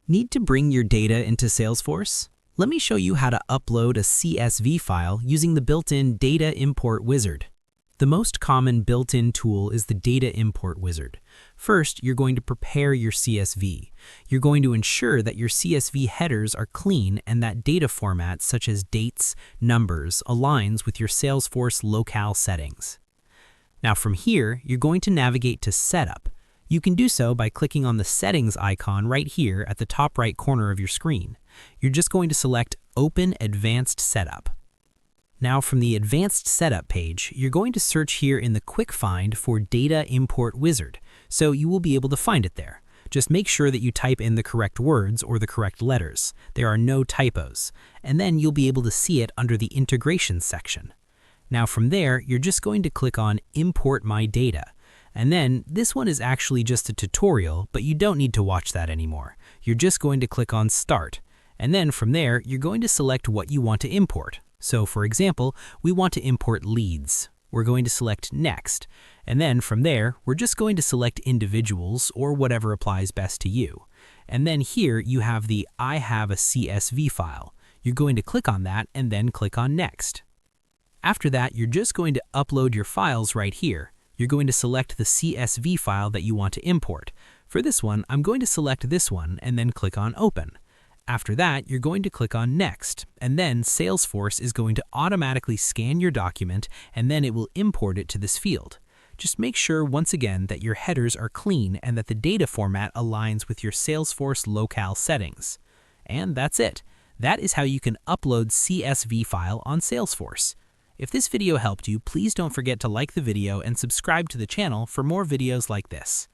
Need to bring your data into Salesforce? Let me show you how to upload a CSV file using the built-in Data Import Wizard. The most common built-in tool is the Data Import Wizard. First, you're going to prepare your CSV. You're going to ensure that your CSV headers are clean and that data formats such as dates, numbers, aligns with your Salesforce locale settings. Now from here, you're going to navigate to Setup. You can do so by clicking on the Settings icon right here at the top right corner of your screen. You're just going to select Open Advanced Setup. Now from the Advanced Setup page, you're going to search here in the Quick Find for Data Import Wizard, so you will be able to find it there. Just make sure that you type in the correct words or the correct letters. There are no typos. And then you'll be able to see it under the Integration section. Now from there, you're just going to click on Import My Data. And then this one is actually just a tutorial, but you don't need to watch that anymore. You're just going to click on Start. And then from there, you're going to select what you want to import. So for example, we want to import leads. We're going to select Next. And then from there, we're just going to select individuals or whatever applies best to you. And then here you have the I have a CSV file. You're going to click on that and then click on Next. After that, you're just going to upload your files right here. You're going to select the CSV file that you want to import. For this one, I'm going to select this one and then click on Open. After that, you're going to click on Next, and then Salesforce is going to automatically scan your document and then it will import it to this field. Just make sure once again that your headers are clean and that the data format aligns with your Salesforce locale settings. And that's it. That is how you can upload CSV file on Salesforce. If this video helped you, please don't forget to like the video and subscribe to the channel for more videos like this.